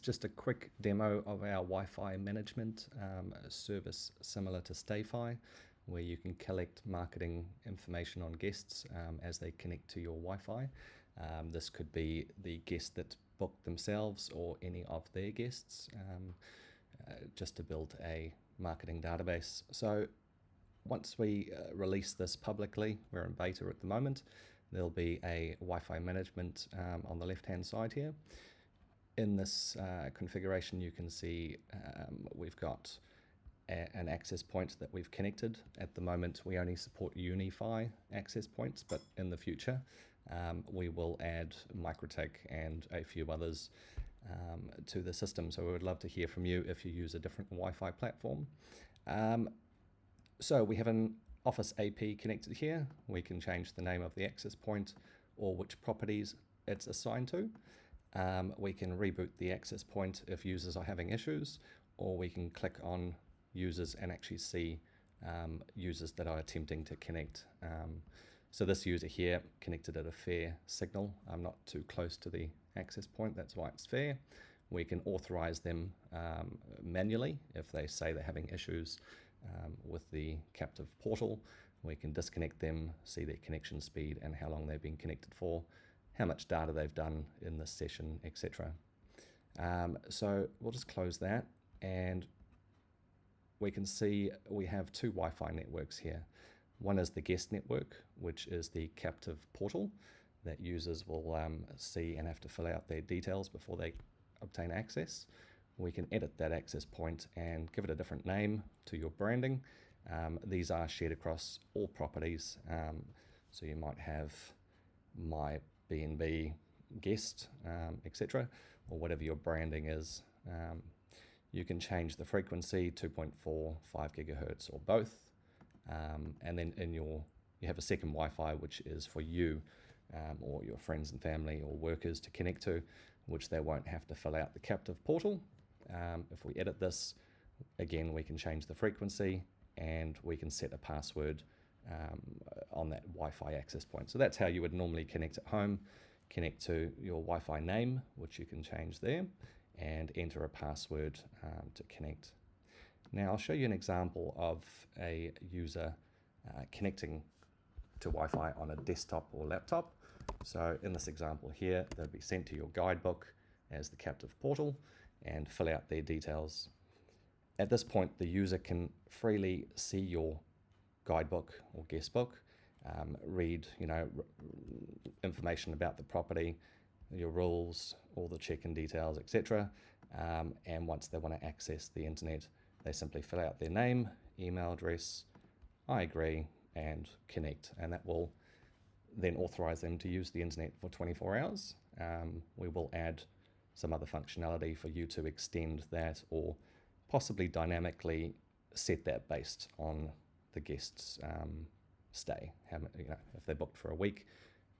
just a quick demo of our Wi-Fi management service similar to StayFi, where you can collect marketing information on guests as they connect to your Wi-Fi. This could be the guest that booked themselves or any of their guests, just to build a marketing database. So once we release this publicly, we're in beta at the moment, there'll be a Wi-Fi management on the left-hand side here. In this configuration, you can see we've got an access point that we've connected. At the moment, we only support Unifi access points, but in the future, we will add MikroTik and a few others to the system. So we would love to hear from you if you use a different Wi-Fi platform. So we have an Office AP connected here. We can change the name of the access point or which properties it's assigned to. We can reboot the access point if users are having issues, or we can click on users and actually see users that are attempting to connect. So this user here connected at a fair signal. I'm not too close to the access point, that's why it's fair. We can authorize them manually if they say they're having issues with the captive portal. We can disconnect them, see their connection speed and how long they've been connected for, how much data they've done in this session, etc. So we'll just close that, and we can see we have two Wi-Fi networks here. One is the guest network, which is the captive portal that users will see and have to fill out their details before they obtain access. We can edit that access point and give it a different name to your branding. These are shared across all properties, so you might have my B&B guest, etc., or whatever your branding is. You can change the frequency, 2.4, 5 gigahertz, or both. And then you have a second Wi-Fi, which is for you or your friends and family or workers to connect to, which they won't have to fill out the captive portal. If we edit this, again, we can change the frequency and we can set a password on that Wi-Fi access point. So that's how you would normally connect at home. Connect to your Wi-Fi name, which you can change there, and enter a password to connect. Now I'll show you an example of a user connecting to Wi-Fi on a desktop or laptop. So in this example here, they'll be sent to your guidebook as the captive portal and fill out their details. At this point, the user can freely see your guidebook or guestbook, read information about the property, your rules, all the check-in details, etc. And once they want to access the internet, they simply fill out their name, email address, I agree, and connect. And that will then authorize them to use the internet for 24 hours. We will add some other functionality for you to extend that or possibly dynamically set that based on the guest's stay. If they're booked for a week,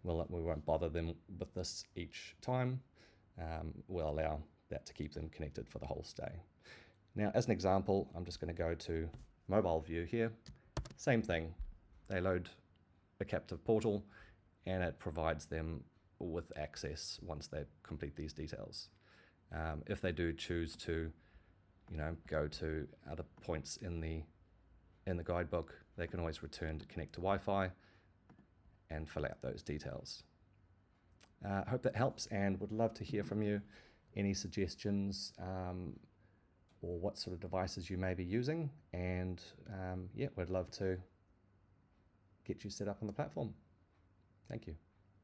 we won't bother them with this each time. We'll allow that to keep them connected for the whole stay. Now, as an example, I'm just going to go to mobile view here. Same thing. They load a captive portal and it provides them with access once they complete these details. If they do choose to, go to other points in the guidebook, they can always return to connect to Wi-Fi and fill out those details. Hope that helps, and would love to hear from you. Any suggestions or what sort of devices you may be using, and we'd love to get you set up on the platform. Thank you.